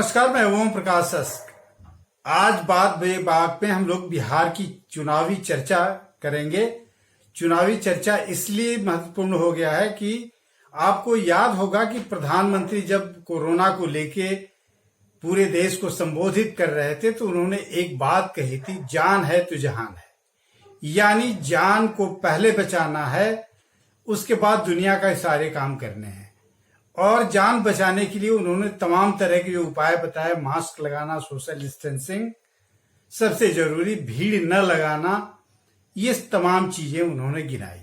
नमस्कार, मैं ओम प्रकाश अस्क। आज बात बेबाक में हम लोग बिहार की चुनावी चर्चा करेंगे। चुनावी चर्चा इसलिए महत्वपूर्ण हो गया है कि आपको याद होगा कि प्रधानमंत्री जब कोरोना को लेके पूरे देश को संबोधित कर रहे थे तो उन्होंने एक बात कही थी, जान है तो जहान है। यानी जान को पहले बचाना है, उसके बाद दुनिया का सारे काम करने हैं। और जान बचाने के लिए उन्होंने तमाम तरह के जो उपाय बताए, मास्क लगाना, सोशल डिस्टेंसिंग, सबसे जरूरी भीड़ न लगाना, ये तमाम चीजें उन्होंने गिनाई।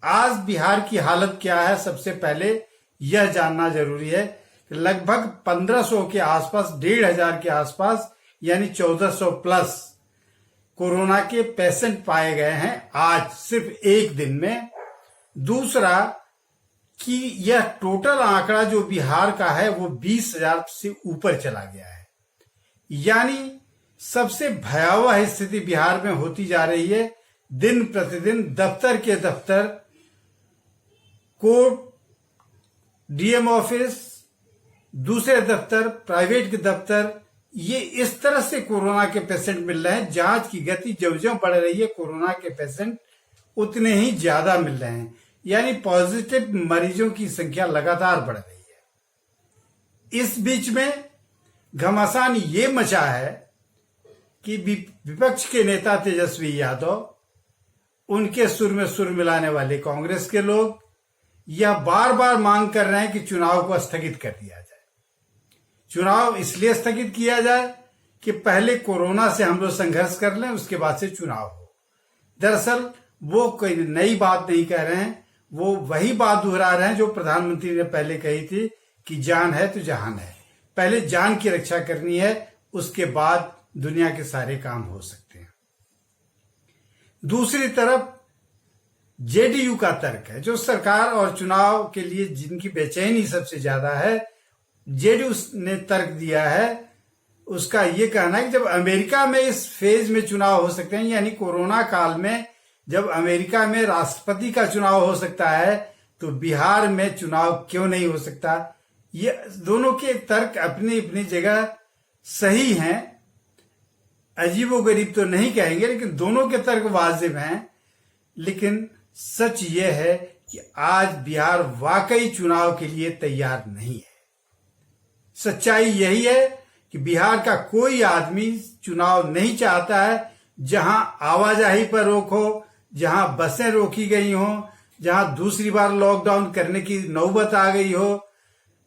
आज बिहार की हालत क्या है, सबसे पहले यह जानना जरूरी है कि लगभग 1500 के आसपास, 1500 के आसपास, यानी 1400 प्लस कोरोना के पेशेंट पाए गए हैं आज सिर्फ एक दिन में। दूसरा कि यह टोटल आंकड़ा जो बिहार का है वो 20,000 से ऊपर चला गया है। यानी सबसे भयावह स्थिति बिहार में होती जा रही है। दिन प्रतिदिन दफ्तर के दफ्तर, कोर्ट, डीएम ऑफिस, दूसरे दफ्तर, प्राइवेट के दफ्तर, ये इस तरह से कोरोना के पेशेंट मिल रहे हैं। जांच की गति ज्यों बढ़ रही है, कोरोना के पेशेंट उतने ही ज्यादा मिल रहे हैं। यानी पॉजिटिव मरीजों की संख्या लगातार बढ़ रही है। इस बीच में घमासान ये मचा है कि विपक्ष के नेता तेजस्वी यादव, उनके सुर में सुर मिलाने वाले कांग्रेस के लोग यह बार बार मांग कर रहे हैं कि चुनाव को स्थगित कर दिया जाए। चुनाव इसलिए स्थगित किया जाए कि पहले कोरोना से हम लोग संघर्ष कर लें, उसके बाद से चुनाव हो। दरअसल वो कोई नई बात नहीं कह रहे हैं, वो वही बात दोहरा रहे हैं जो प्रधानमंत्री ने पहले कही थी कि जान है तो जहान है। पहले जान की रक्षा करनी है, उसके बाद दुनिया के सारे काम हो सकते हैं। दूसरी तरफ जेडीयू का तर्क है, जो सरकार और चुनाव के लिए जिनकी बेचैनी सबसे ज्यादा है, जेडीयू ने तर्क दिया है। उसका ये कहना है कि जब अमेरिका में इस फेज में चुनाव हो सकते हैं, यानी कोरोना काल में जब अमेरिका में राष्ट्रपति का चुनाव हो सकता है, तो बिहार में चुनाव क्यों नहीं हो सकता। ये दोनों के तर्क अपनी अपनी जगह सही हैं। अजीबोगरीब तो नहीं कहेंगे, लेकिन दोनों के तर्क वाजिब हैं। लेकिन सच ये है कि आज बिहार वाकई चुनाव के लिए तैयार नहीं है। सच्चाई यही है कि बिहार का कोई आदमी चुनाव नहीं चाहता है। जहां आवाजाही पर रोक हो, जहां बसें रोकी गई हो, जहां दूसरी बार लॉकडाउन करने की नौबत आ गई हो,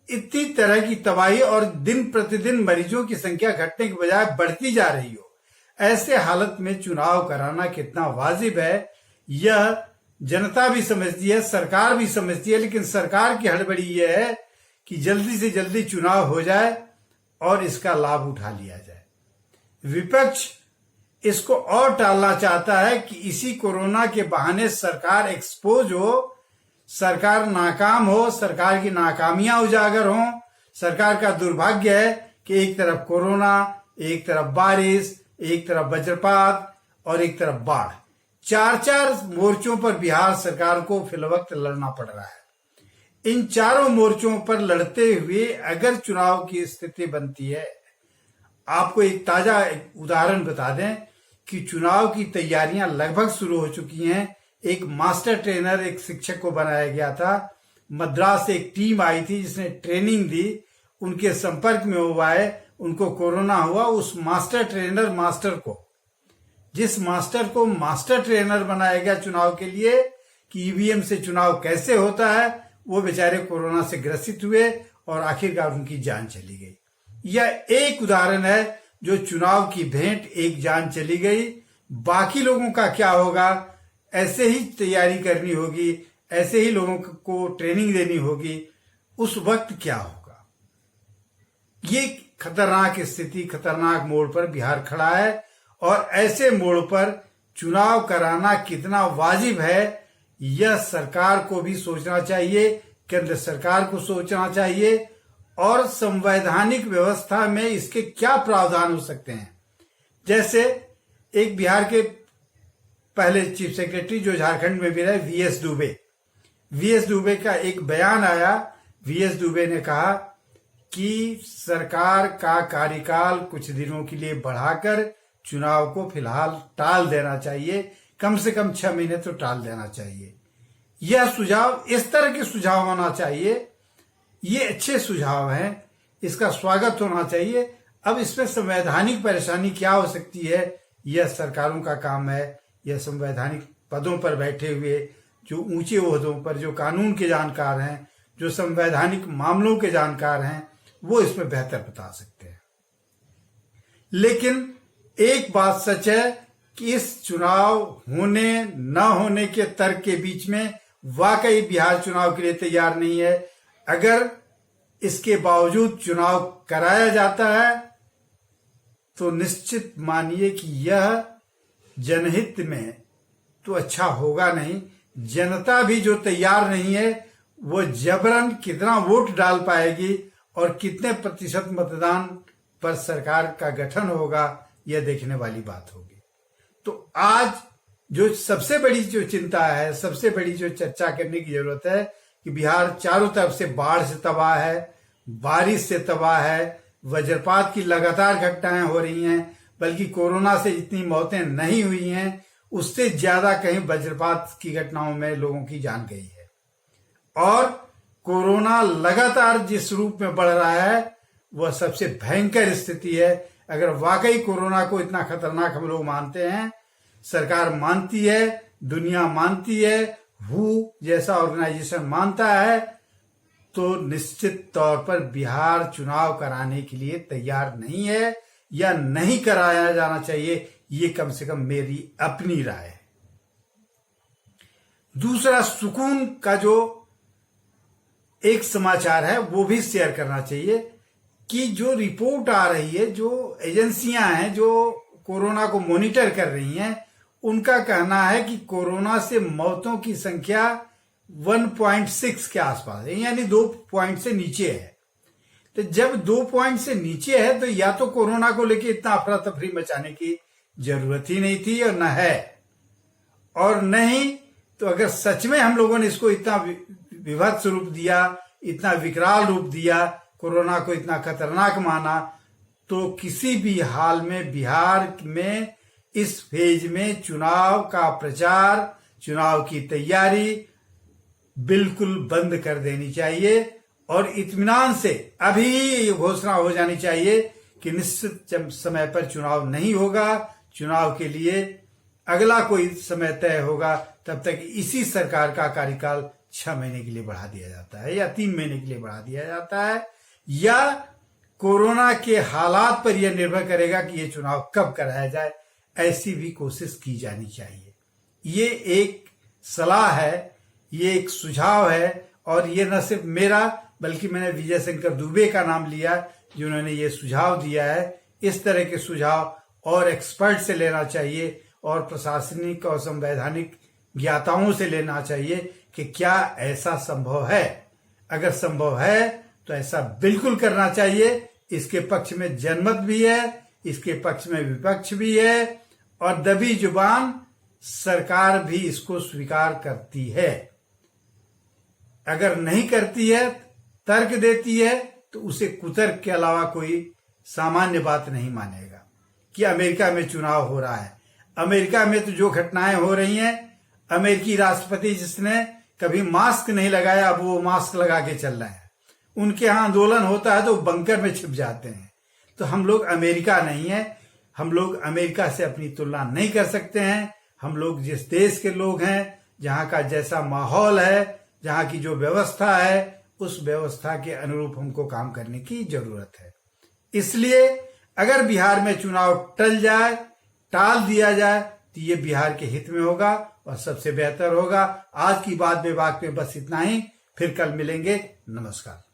इतनी तरह की तबाही और दिन प्रतिदिन मरीजों की संख्या घटने के बजाय बढ़ती जा रही हो, ऐसे हालत में चुनाव कराना कितना वाजिब है, यह जनता भी समझती है, सरकार भी समझती है। लेकिन सरकार की हड़बड़ी यह है कि जल्दी से जल्दी चुनाव हो जाए और इसका लाभ उठा लिया जाए। विपक्ष इसको और टालना चाहता है कि इसी कोरोना के बहाने सरकार एक्सपोज हो, सरकार नाकाम हो, सरकार की नाकामियां उजागर हों। सरकार का दुर्भाग्य है कि एक तरफ कोरोना, एक तरफ बारिश, एक तरफ वज्रपात और एक तरफ बाढ़, चार मोर्चों पर बिहार सरकार को फिलवक्त लड़ना पड़ रहा है। इन चारों मोर्चों पर लड़ते हुए अगर चुनाव की स्थिति बनती है, आपको एक ताजा उदाहरण बता दें कि चुनाव की तैयारियां लगभग शुरू हो चुकी हैं। एक मास्टर ट्रेनर, एक शिक्षक को बनाया गया था। मद्रास से एक टीम आई थी जिसने ट्रेनिंग दी, उनके संपर्क में हुआ है, उनको कोरोना हुआ। उस मास्टर को मास्टर ट्रेनर बनाया गया चुनाव के लिए कि ईवीएम से चुनाव कैसे होता है, वो बेचारे कोरोना से ग्रसित हुए और आखिरकार उनकी जान चली गई। यह एक उदाहरण है जो चुनाव की भेंट, एक जान चली गई। बाकी लोगों का क्या होगा, ऐसे ही तैयारी करनी होगी, ऐसे ही लोगों को ट्रेनिंग देनी होगी, उस वक्त क्या होगा। ये खतरनाक स्थिति, खतरनाक मोड़ पर बिहार खड़ा है। और ऐसे मोड़ पर चुनाव कराना कितना वाजिब है, यह सरकार को भी सोचना चाहिए, केंद्र सरकार को सोचना चाहिए, और संवैधानिक व्यवस्था में इसके क्या प्रावधान हो सकते हैं। जैसे एक बिहार के पहले चीफ सेक्रेटरी जो झारखंड में भी रहे, वीएस दुबे का एक बयान आया। वीएस दुबे ने कहा कि सरकार का कार्यकाल कुछ दिनों के लिए बढ़ाकर चुनाव को फिलहाल टाल देना चाहिए, कम से कम 6 महीने तो टाल देना चाहिए। यह सुझाव, इस तरह के सुझाव होना चाहिए, ये अच्छे सुझाव हैं, इसका स्वागत होना चाहिए। अब इसमें संवैधानिक परेशानी क्या हो सकती है, यह सरकारों का काम है। यह संवैधानिक पदों पर बैठे हुए, जो ऊंचे ओहदों पर, जो कानून के जानकार हैं, जो संवैधानिक मामलों के जानकार हैं, वो इसमें बेहतर बता सकते हैं। लेकिन एक बात सच है कि इस चुनाव होने न होने के तर्क के बीच में वाकई बिहार चुनाव के लिए तैयार नहीं है। अगर इसके बावजूद चुनाव कराया जाता है तो निश्चित मानिए कि यह जनहित में तो अच्छा होगा नहीं। जनता भी जो तैयार नहीं है वो जबरन कितना वोट डाल पाएगी और कितने प्रतिशत मतदान पर सरकार का गठन होगा, यह देखने वाली बात होगी। तो आज जो सबसे बड़ी जो चिंता है, सबसे बड़ी जो चर्चा करने की जरूरत है कि बिहार चारों तरफ से बाढ़ से तबाह है, बारिश से तबाह है, वज्रपात की लगातार घटनाएं हो रही हैं, बल्कि कोरोना से जितनी मौतें नहीं हुई हैं उससे ज्यादा कहीं वज्रपात की घटनाओं में लोगों की जान गई है। और कोरोना लगातार जिस रूप में बढ़ रहा है वह सबसे भयंकर स्थिति है। अगर वाकई कोरोना को इतना खतरनाक हम लोग मानते हैं, सरकार मानती है, दुनिया मानती है, WHO जैसा ऑर्गेनाइजेशन मानता है, तो निश्चित तौर पर बिहार चुनाव कराने के लिए तैयार नहीं है या नहीं कराया जाना चाहिए। ये कम से कम मेरी अपनी राय है। दूसरा, सुकून का जो एक समाचार है वो भी शेयर करना चाहिए कि जो रिपोर्ट आ रही है, जो एजेंसियां हैं जो कोरोना को मॉनिटर कर रही हैं, उनका कहना है कि कोरोना से मौतों की संख्या 1.6 के आसपास है, यानी 2 पॉइंट से नीचे है। तो जब 2 पॉइंट से नीचे है तो या तो कोरोना को लेकर इतना अफरा तफरी मचाने की जरूरत ही नहीं थी और न है, और नहीं तो अगर सच में हम लोगों ने इसको इतना विभत्स रूप दिया, इतना विकराल रूप दिया, कोरोना को इतना खतरनाक माना, तो किसी भी हाल में बिहार में इस फेज में चुनाव का प्रचार, चुनाव की तैयारी बिल्कुल बंद कर देनी चाहिए और इत्मीनान से अभी ये घोषणा हो जानी चाहिए कि निश्चित समय पर चुनाव नहीं होगा। चुनाव के लिए अगला कोई समय तय होगा, तब तक इसी सरकार का कार्यकाल 6 महीने के लिए बढ़ा दिया जाता है या 3 महीने के लिए बढ़ा दिया जाता है, या कोरोना के हालात पर यह निर्भर करेगा कि यह चुनाव कब कराया जाए। ऐसी भी कोशिश की जानी चाहिए। ये एक सलाह है, ये एक सुझाव है, और ये न सिर्फ मेरा बल्कि मैंने विजय शंकर दुबे का नाम लिया जिन्होंने ये सुझाव दिया है। इस तरह के सुझाव और एक्सपर्ट से लेना चाहिए और प्रशासनिक और संवैधानिक ज्ञाताओं से लेना चाहिए कि क्या ऐसा संभव है। अगर संभव है तो ऐसा बिल्कुल करना चाहिए। इसके पक्ष में जनमत भी है, इसके पक्ष में विपक्ष भी है, और दबी जुबान सरकार भी इसको स्वीकार करती है। अगर नहीं करती है, तर्क देती है, तो उसे कुतर्क के अलावा कोई सामान्य बात नहीं मानेगा। कि अमेरिका में चुनाव हो रहा है, अमेरिका में तो जो घटनाएं हो रही हैं, अमेरिकी राष्ट्रपति जिसने कभी मास्क नहीं लगाया अब वो मास्क लगा के चल रहे हैं, उनके यहाँ आंदोलन होता है तो बंकर में छिप जाते हैं। तो हम लोग अमेरिका नहीं है, हम लोग अमेरिका से अपनी तुलना नहीं कर सकते हैं। हम लोग जिस देश के लोग हैं, जहाँ का जैसा माहौल है, जहाँ की जो व्यवस्था है, उस व्यवस्था के अनुरूप हमको काम करने की जरूरत है। इसलिए अगर बिहार में चुनाव टाल दिया जाए तो ये बिहार के हित में होगा और सबसे बेहतर होगा। आज की बात विभाग में बस इतना ही, फिर कल मिलेंगे। नमस्कार।